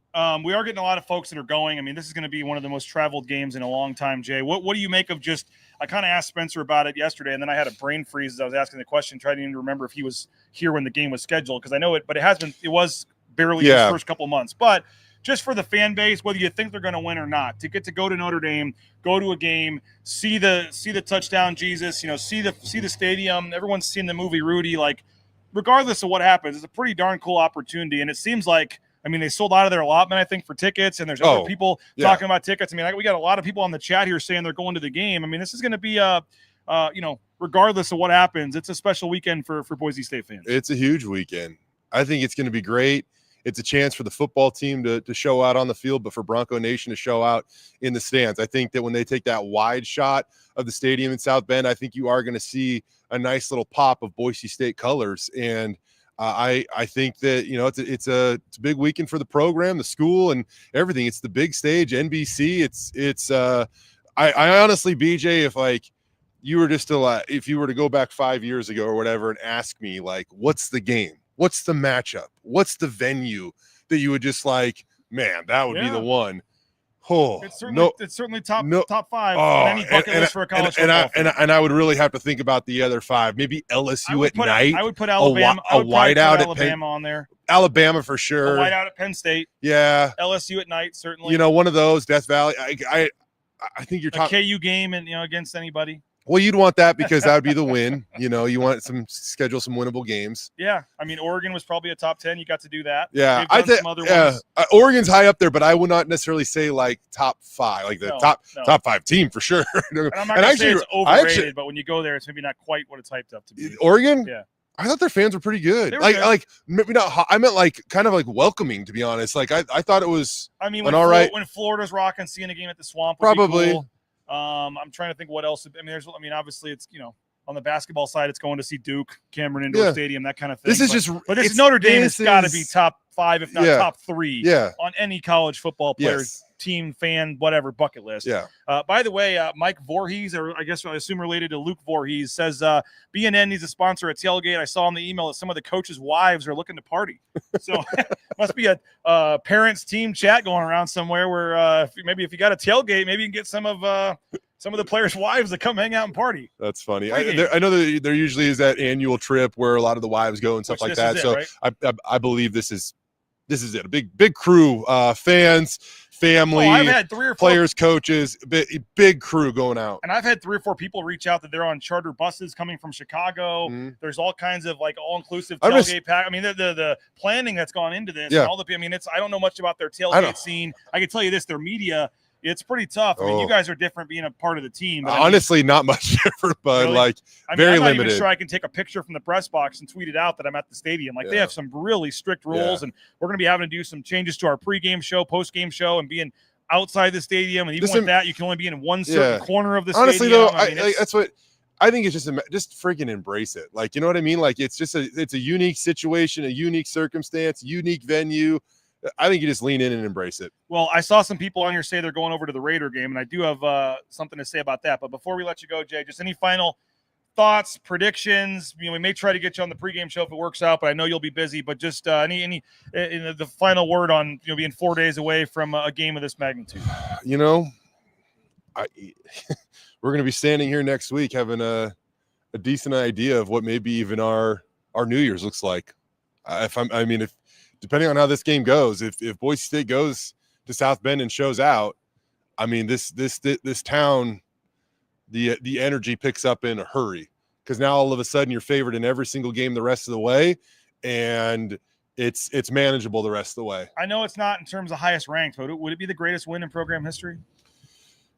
We are getting a lot of folks that are going. I mean, this is going to be one of the most traveled games in a long time, Jay. What do you make of I kind of asked Spencer about it yesterday, and then I had a brain freeze as I was asking the question, trying to even remember if he was here when the game was scheduled, because I know it, but it was barely his first couple of months. But just for the fan base, whether you think they're going to win or not, to get to go to Notre Dame, go to a game, see the touchdown, Jesus, see the stadium. Everyone's seen the movie Rudy. Like, regardless of what happens, it's a pretty darn cool opportunity, and it seems like, I mean, they sold out of their allotment, I think, for tickets, and there's other people talking about tickets. I mean, we got a lot of people on the chat here saying they're going to the game. I mean, this is going to be regardless of what happens, it's a special weekend for Boise State fans. It's a huge weekend. I think it's going to be great. It's a chance for the football team to show out on the field, but for Bronco Nation to show out in the stands. I think that when they take that wide shot of the stadium in South Bend, I think you are going to see a nice little pop of Boise State colors. And I think that, it's a big weekend for the program, the school, and everything. It's the big stage, NBC. I honestly, BJ, if you were if you were to go back 5 years ago or whatever and ask me, what's the game? What's the matchup? What's the venue that you would just man, that would be the one. Oh, it's certainly top five on any bucket list for a college football. And I would really have to think about the other five. Maybe LSU at night. I would put Alabama. A whiteout at Alabama on there. Alabama for sure. A whiteout at Penn State. Yeah. LSU at night, certainly. One of those. Death Valley. I think you're talking a KU game and against anybody. Well, you'd want that because that would be the win. You want schedule some winnable games. Yeah, I mean, Oregon was probably a top 10. You got to do that. Yeah, I think Oregon's high up there, but I would not necessarily say top 5, top 5 team for sure. And I'm not going to say it's overrated, but when you go there, it's maybe not quite what it's hyped up to be. Oregon, yeah. I thought their fans were pretty good. Maybe not. I meant kind of welcoming, to be honest. I thought it was. I mean, when Florida's rocking, seeing a game at the Swamp would probably be cool. I'm trying to think what else. I mean, obviously it's, on the basketball side, it's going to see Duke, Cameron Indoor Stadium, that kind of thing. But this Notre Dame has got to be top 5, if not top 3 on any college football player's team fan, whatever bucket list. Yeah. By the way, Mike Voorhees, or I guess I assume related to Luke Voorhees, says BNN needs a sponsor at tailgate. I saw in the email that some of the coaches' wives are looking to party. So must be a parents team chat going around somewhere where if you got a tailgate, maybe you can get some of the players' wives to come hang out and party. That's funny. I know that there usually is that annual trip where a lot of the wives go and stuff like that. So right? I believe this is it. A big crew, fans, family, I've had 3 or 4 players, coaches, big crew going out. And I've had 3 or 4 people reach out that they're on charter buses coming from Chicago. There's all kinds of like all-inclusive tailgate pack. I mean, the planning that's gone into this. Yeah. And all the. I mean, I don't know much about their tailgate scene. I can tell you this: their media. It's pretty tough. I mean, you guys are different being a part of the team. But honestly, not much different, but really? Very I'm not limited. Even sure I can take a picture from the press box and tweet it out that I'm at the stadium. Like they have some really strict rules, and we're going to be having to do some changes to our pregame show, postgame show, and being outside the stadium. And even with that, you can only be in one certain corner of the Honestly, stadium. Honestly, though, that's what I think. It's just freaking embrace it. Like, you know what I mean? Like, it's a unique situation, a unique circumstance, unique venue. I think you just lean in and embrace it. Well, I saw some people on here say they're going over to the Raider game, and I do have something to say about that. But before we let you go, Jay, just any final thoughts, predictions? We may try to get you on the pregame show if it works out, but I know you'll be busy. But just any the final word on being 4 days away from a game of this magnitude. We're going to be standing here next week having a decent idea of what maybe even our New Year's looks like. If depending on how this game goes, if Boise State goes to South Bend and shows out, I mean, this town, the energy picks up in a hurry, because now all of a sudden you're favored in every single game the rest of the way, and it's manageable the rest of the way. I know it's not in terms of highest ranked, but would it be the greatest win in program history?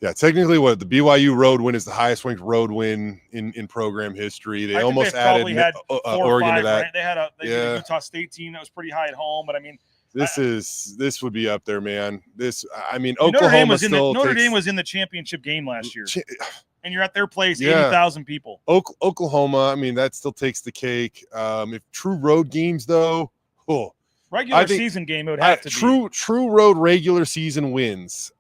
Yeah, technically, the BYU road win is the highest ranked road win in program history. They almost added Oregon to that. Right? They had a Utah State team that was pretty high at home, but I mean, this would be up there, man. Oklahoma Notre Dame was in the championship game last year, and you're at their place, 80,000 people. Oklahoma, I mean, that still takes the cake. If true road games, though, regular season game, it would have to be true road regular season wins.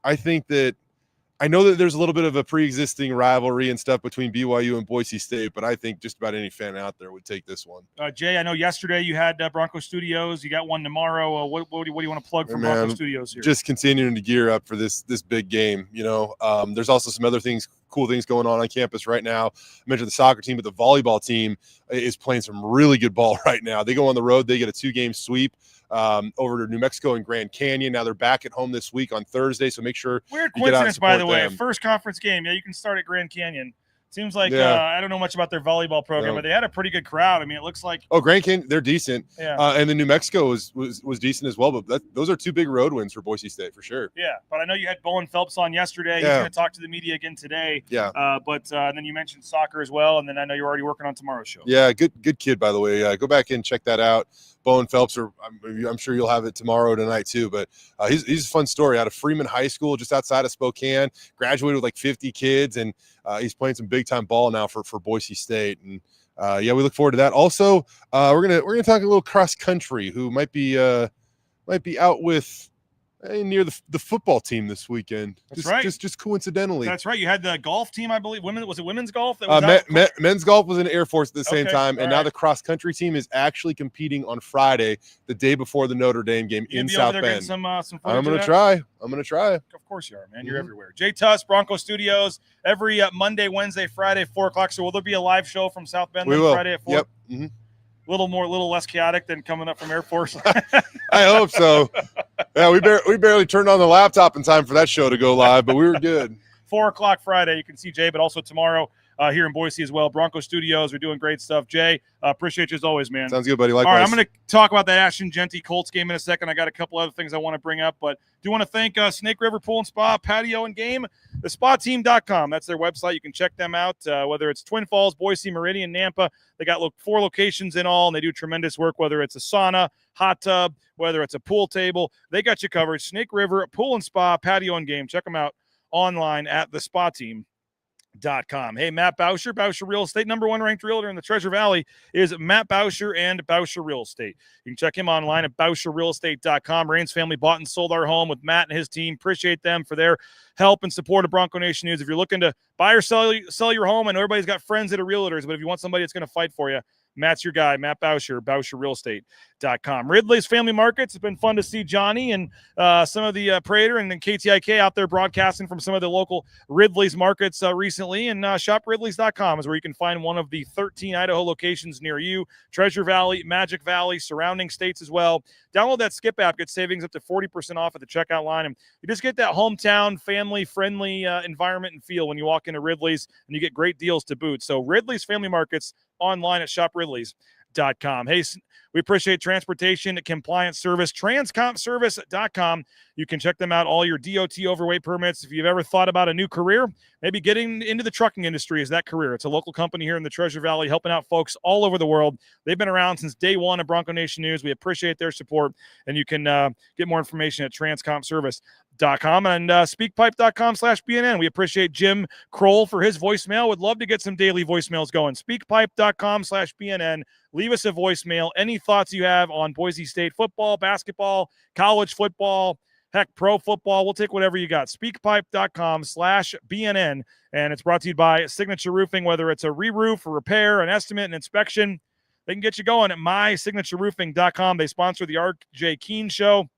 I know that there's a little bit of a pre-existing rivalry and stuff between BYU and Boise State, but I think just about any fan out there would take this one. Jay, I know yesterday you had Bronco Studios. You got one tomorrow. What do you want to plug for Bronco Studios here? Just continuing to gear up for this big game. There's also some other cool things going on campus right now. I mentioned the soccer team, but the volleyball team is playing some really good ball right now. They go on the road. They get a 2-game sweep over to New Mexico and Grand Canyon. Now they're back at home this week on Thursday, so make sure weird coincidence, by the way. First conference game. Yeah, you can start at Grand Canyon. Seems like I don't know much about their volleyball program, but they had a pretty good crowd. I mean, it looks like Grand Canyon, they're decent. Yeah, and then New Mexico was decent as well. But those are 2 big road wins for Boise State for sure. Yeah, but I know you had Bowen Phelps on yesterday. He's going to talk to the media again today. Yeah. And then you mentioned soccer as well, and then I know you're already working on tomorrow's show. Yeah, good kid, by the way. Go back and check that out. Bowen Phelps, I'm sure you'll have it tomorrow, tonight too. But he's a fun story. Out of Freeman High School, just outside of Spokane, graduated with like 50 kids, and he's playing some big time ball now for Boise State. And we look forward to that. Also, we're gonna talk a little cross country. Who might be out with near the football team this weekend. That's right. Just coincidentally. That's right. You had the golf team, I believe. Was it women's golf? Men's golf was in Air Force at the same time, and now the cross country team is actually competing on Friday, the day before the Notre Dame game in South Bend. Some I'm gonna try. Of course you are, man. You're everywhere. Jay Tust, Bronco Studios, every Monday, Wednesday, Friday, 4:00. So will there be a live show from South Bend Friday at 4? Yep. Mm-hmm. A little less chaotic than coming up from Air Force. I hope so. Yeah, we barely turned on the laptop in time for that show to go live, but we were good. 4:00 Friday. You can see Jay, but also tomorrow here in Boise as well. Bronco Studios. We're doing great stuff. Jay, appreciate you as always, man. Sounds good, buddy. Likewise. All right, I'm going to talk about that Ashton Genty Colts game in a second. I got a couple other things I want to bring up, but do want to thank Snake River Pool and Spa, Patio and Game, thespateam.com. That's their website. You can check them out, whether it's Twin Falls, Boise, Meridian, Nampa. They got 4 locations in all, and they do tremendous work, whether it's a sauna, hot tub, whether it's a pool table. They got you covered. Snake River Pool and Spa, Patio and Game. Check them out online at thespateam.com. Hey, Matt Bauscher, Bauscher Real Estate, #1 ranked realtor in the Treasure Valley is Matt Bauscher and Bauscher Real Estate. You can check him online at BauscherRealEstate.com. Rain's family bought and sold our home with Matt and his team. Appreciate them for their help and support of Bronco Nation News. If you're looking to buy or sell your home, and everybody's got friends that are realtors, but if you want somebody that's going to fight for you, Matt's your guy, Matt Bauscher, BauscherRealEstate.com. Ridley's Family Markets. It's been fun to see Johnny and some of the Prater and then KTIK out there broadcasting from some of the local Ridley's markets recently. And ShopRidleys.com is where you can find one of the 13 Idaho locations near you. Treasure Valley, Magic Valley, surrounding states as well. Download that Skip app. Get savings up to 40% off at the checkout line. And you just get that hometown, family-friendly environment and feel when you walk into Ridley's, and you get great deals to boot. So Ridley's Family Markets online at ShopRidleys.com. Hey, we appreciate transportation compliance service, transcompservice.com. You can check them out, all your DOT overweight permits. If you've ever thought about a new career, maybe getting into the trucking industry is that career. It's a local company here in the Treasure Valley helping out folks all over the world. They've been around since day one of Bronco Nation News. We appreciate their support, and you can get more information at transcompservice.com and speakpipe.com/BNN. We appreciate Jim Kroll for his voicemail. Would love to get some daily voicemails going. Speakpipe.com/BNN. Leave us a voicemail. Any thoughts you have on Boise State football, basketball, college football, heck, pro football, we'll take whatever you got. Speakpipe.com/BNN. And it's brought to you by Signature Roofing, whether it's a re-roof, a repair, an estimate, an inspection. They can get you going at mysignatureroofing.com. They sponsor the RJ Keene Show.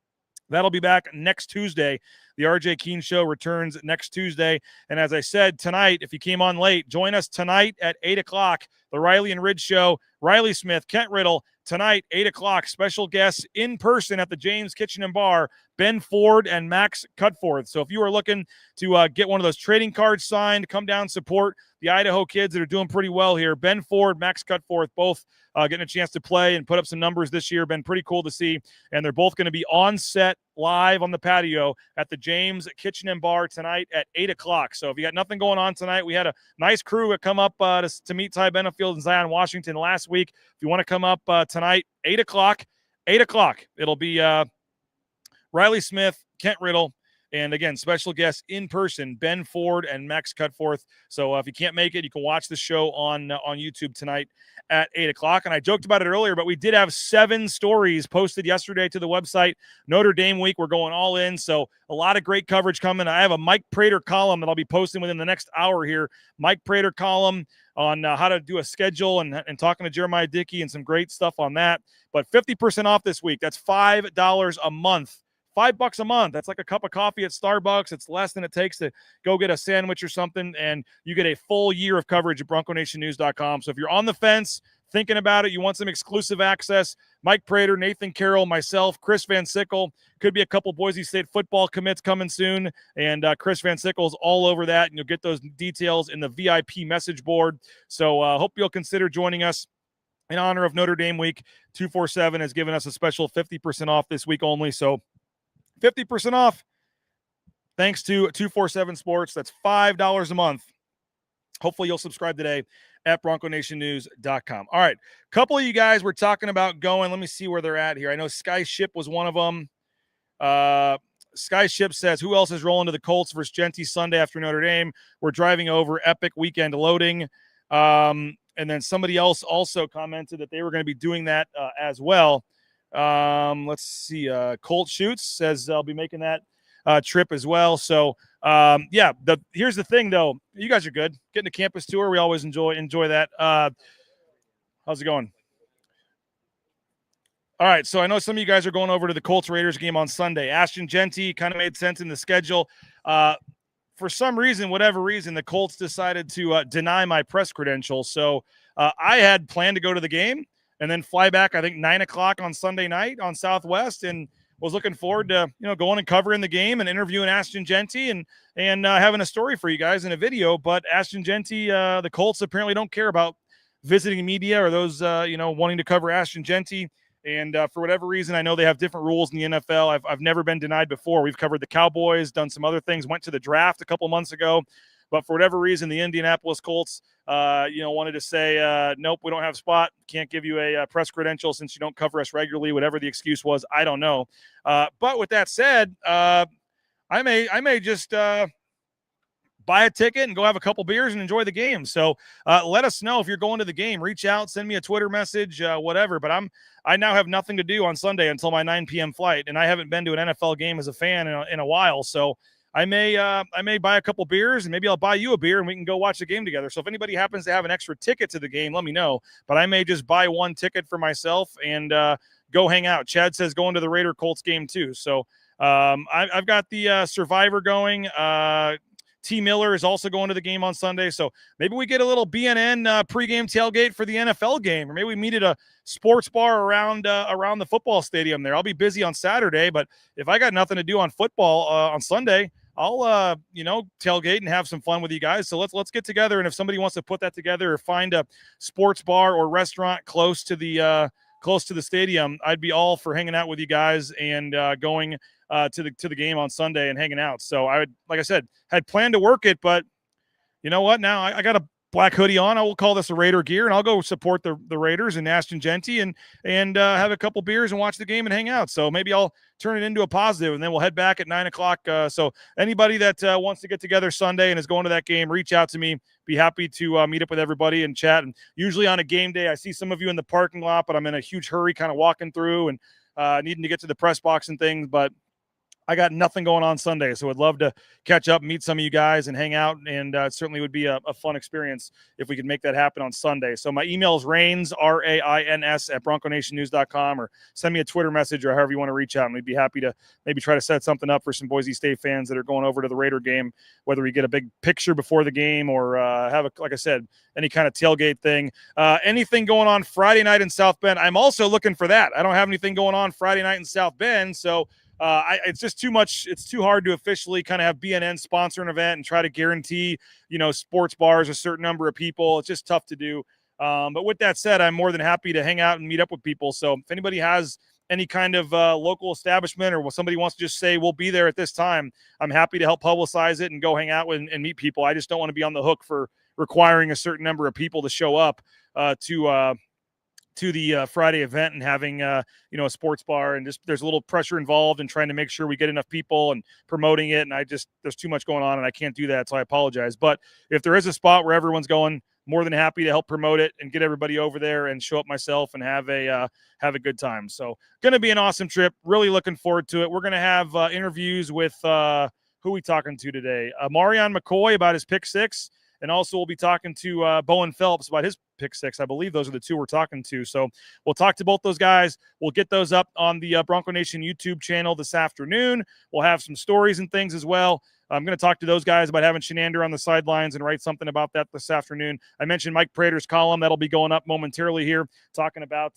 That'll be back next Tuesday. The RJ Keene Show returns next Tuesday. And as I said, tonight, if you came on late, join us tonight at 8 o'clock. The Riley and Ridge Show. Riley Smith, Kent Riddle, tonight, 8 o'clock. Special guests in person at the James Kitchen and Bar, Ben Ford and Max Cutforth. So if you are looking to get one of those trading cards signed, come down, support the Idaho kids that are doing pretty well here. Ben Ford, Max Cutforth, both getting a chance to play and put up some numbers this year. Been pretty cool to see. And they're both going to be on set live on the patio at the James Kitchen and Bar tonight at 8 o'clock. So if you got nothing going on tonight, we had a nice crew that come up to meet Ty Benefield and Zion Washington last week. If you want to come up tonight, 8 o'clock, it'll be Riley Smith, Kent Riddle, and again, special guests in person, Ben Ford and Max Cutforth. So if you can't make it, you can watch the show on YouTube tonight at 8 o'clock. And I joked about it earlier, but we did have 7 stories posted yesterday to the website. Notre Dame week, we're going all in. So a lot of great coverage coming. I have a Mike Prater column that I'll be posting within the next hour here. Mike Prater column on how to do a schedule and talking to Jeremiah Dickey and some great stuff on that. But 50% off this week. That's $5 a month. $5 a month. That's like a cup of coffee at Starbucks. It's less than it takes to go get a sandwich or something, and you get a full year of coverage at BroncoNationNews.com. So if you're on the fence, thinking about it, you want some exclusive access, Mike Prater, Nathan Carroll, myself, Chris Van Sickle, could be a couple Boise State football commits coming soon, and Chris Van Sickle is all over that, and you'll get those details in the VIP message board. So hope you'll consider joining us in honor of Notre Dame week. 247 has given us a special 50% off this week only, so 50% off thanks to 247 Sports. That's $5 a month. Hopefully you'll subscribe today at BroncoNationNews.com. All right, a couple of you guys were talking about going. Let me see where they're at here. I know Skyship was one of them. Skyship says, who else is rolling to the Colts versus Genty Sunday after Notre Dame? We're driving over. Epic weekend loading. And then somebody else also commented that they were going to be doing that as well. Let's see. Colt Shoots says I'll be making that trip as well. So here's the thing though. You guys are good. Getting a campus tour. We always enjoy that. How's it going? All right. So I know some of you guys are going over to the Colts Raiders game on Sunday. Ashton Genty kind of made sense in the schedule. For some reason, whatever reason, the Colts decided to deny my press credentials. So I had planned to go to the game and then fly back, I think, 9 o'clock on Sunday night on Southwest, and was looking forward to, going and covering the game and interviewing Ashton Genty and having a story for you guys in a video. But Ashton Genty, the Colts apparently don't care about visiting media or those, wanting to cover Ashton Genty. And for whatever reason, I know they have different rules in the NFL. I've never been denied before. We've covered the Cowboys, done some other things, went to the draft a couple months ago. But for whatever reason, the Indianapolis Colts, wanted to say, nope, we don't have a spot. Can't give you a press credential since you don't cover us regularly. Whatever the excuse was, I don't know. But with that said, I may just buy a ticket and go have a couple beers and enjoy the game. So let us know if you're going to the game. Reach out, send me a Twitter message, whatever. But I now have nothing to do on Sunday until my 9 p.m. flight, and I haven't been to an NFL game as a fan in a while. So I may buy a couple beers, and maybe I'll buy you a beer, and we can go watch the game together. So if anybody happens to have an extra ticket to the game, let me know. But I may just buy one ticket for myself and go hang out. Chad says going to the Raider Colts game too. So I've got the Survivor going. T. Miller is also going to the game on Sunday. So maybe we get a little BNN pregame tailgate for the NFL game, or maybe we meet at a sports bar around the football stadium there. I'll be busy on Saturday, but if I got nothing to do on football on Sunday, I'll tailgate and have some fun with you guys. So let's get together. And if somebody wants to put that together or find a sports bar or restaurant close to the stadium, I'd be all for hanging out with you guys and going to the game on Sunday and hanging out. So I would, like I said, had planned to work it, but you know what? Now I got a black hoodie on. I will call this a Raider gear, and I'll go support the Raiders and Ashton Genty and have a couple beers and watch the game and hang out. So maybe I'll turn it into a positive, and then we'll head back at 9:00. So anybody that wants to get together Sunday and is going to that game, reach out to me. Be happy to meet up with everybody and chat. And usually on a game day, I see some of you in the parking lot, but I'm in a huge hurry kind of walking through and needing to get to the press box and things. But I got nothing going on Sunday, so I'd love to catch up, meet some of you guys, and hang out, and it certainly would be a fun experience if we could make that happen on Sunday. So my email is Rains, RAINS, @BroncoNationNews.com, or send me a Twitter message or however you want to reach out, and we'd be happy to maybe try to set something up for some Boise State fans that are going over to the Raider game, whether we get a big picture before the game or have, like I said, any kind of tailgate thing. Anything going on Friday night in South Bend, I'm also looking for that. I don't have anything going on Friday night in South Bend, so it's just too much. It's too hard to officially kind of have BNN sponsor an event and try to guarantee, sports bars a certain number of people. It's just tough to do. But with that said, I'm more than happy to hang out and meet up with people. So if anybody has any kind of local establishment or somebody wants to just say, we'll be there at this time, I'm happy to help publicize it and go hang out and meet people. I just don't want to be on the hook for requiring a certain number of people to show up to the Friday event and having, a sports bar, and just there's a little pressure involved in trying to make sure we get enough people and promoting it. And there's too much going on and I can't do that. So I apologize. But if there is a spot where everyone's going, more than happy to help promote it and get everybody over there and show up myself and have a good time. So going to be an awesome trip. Really looking forward to it. We're going to have interviews with who are we talking to today? Marion McCoy about his pick six. And also we'll be talking to Bowen Phelps about his pick six. I believe those are the two we're talking to. So we'll talk to both those guys. We'll get those up on the Bronco Nation YouTube channel this afternoon. We'll have some stories and things as well. I'm going to talk to those guys about having Shenander on the sidelines and write something about that this afternoon. I mentioned Mike Prater's column. That'll be going up momentarily here, talking about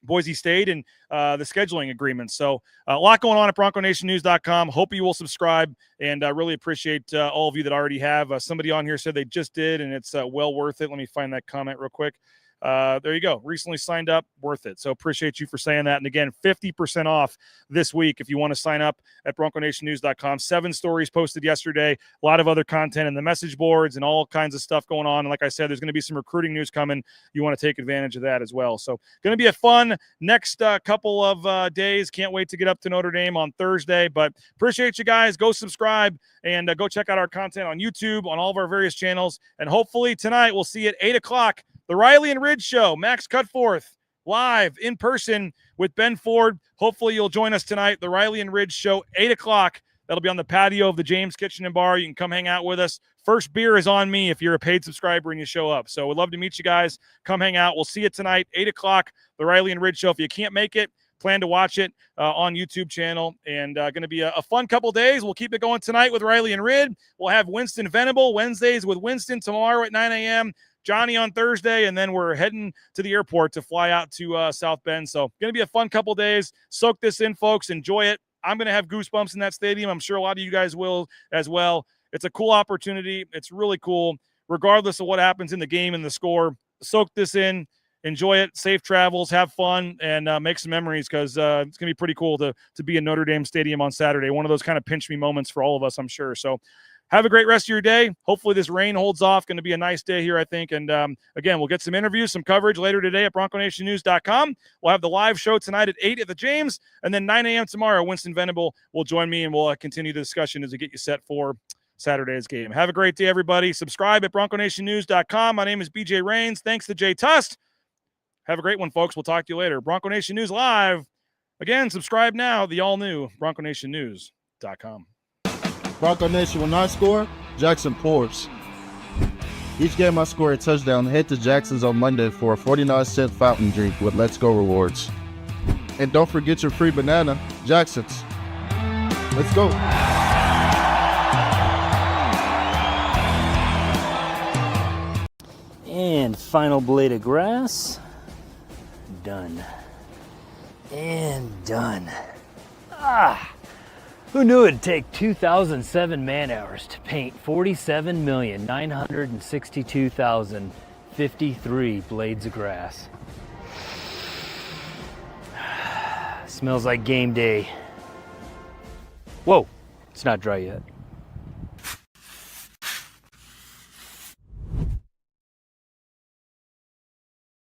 Boise State and the scheduling agreements. So a lot going on at BroncoNationNews.com. Hope you will subscribe, and really appreciate all of you that already have. Somebody on here said they just did, and it's well worth it. Let me find that comment real quick. There you go. Recently signed up, worth it. So appreciate you for saying that. And again, 50% off this week if you want to sign up at BroncoNationNews.com. 7 stories posted yesterday, a lot of other content in the message boards and all kinds of stuff going on. And like I said, there's going to be some recruiting news coming. You want to take advantage of that as well. So going to be a fun next couple of days. Can't wait to get up to Notre Dame on Thursday, but appreciate you guys. Go subscribe and go check out our content on YouTube, on all of our various channels. And hopefully tonight we'll see you at 8:00. The Riley and Ridge Show, Max Cutforth, live in person with Ben Ford. Hopefully you'll join us tonight. The Riley and Ridge Show, 8:00. That'll be on the patio of the James Kitchen and Bar. You can come hang out with us. First beer is on me if you're a paid subscriber and you show up. So we'd love to meet you guys. Come hang out. We'll see you tonight, 8:00, the Riley and Ridge Show. If you can't make it, plan to watch it on YouTube channel. And going to be a fun couple days. We'll keep it going tonight with Riley and Rid. We'll have Winston Venable Wednesdays with Winston tomorrow at 9 a.m., Johnny on Thursday, and then we're heading to the airport to fly out to South Bend. So going to be a fun couple days. Soak this in, folks. Enjoy it. I'm going to have goosebumps in that stadium. I'm sure a lot of you guys will as well. It's a cool opportunity. It's really cool. Regardless of what happens in the game and the score, soak this in. Enjoy it. Safe travels. Have fun, and make some memories, because it's going to be pretty cool to be in Notre Dame Stadium on Saturday. One of those kind of pinch me moments for all of us, I'm sure. So have a great rest of your day. Hopefully this rain holds off. Going to be a nice day here, I think. And again, we'll get some interviews, some coverage later today at BroncoNationNews.com. We'll have the live show tonight at 8 at the James. And then 9 a.m. tomorrow, Winston Venable will join me, and we'll continue the discussion as we get you set for Saturday's game. Have a great day, everybody. Subscribe at BroncoNationNews.com. My name is BJ Rains. Thanks to Jay Tust. Have a great one, folks. We'll talk to you later. Bronco Nation News Live. Again, subscribe now. The all-new BroncoNationNews.com. Bronco Nation, when I score, Jackson pours. Each game I score a touchdown, head to Jackson's on Monday for a 49-cent fountain drink with Let's Go rewards. And don't forget your free banana, Jackson's. Let's go. And final blade of grass. Done. And done. Who knew it'd take 2,007 man-hours to paint 47,962,053 blades of grass? Smells like game day. Whoa, it's not dry yet.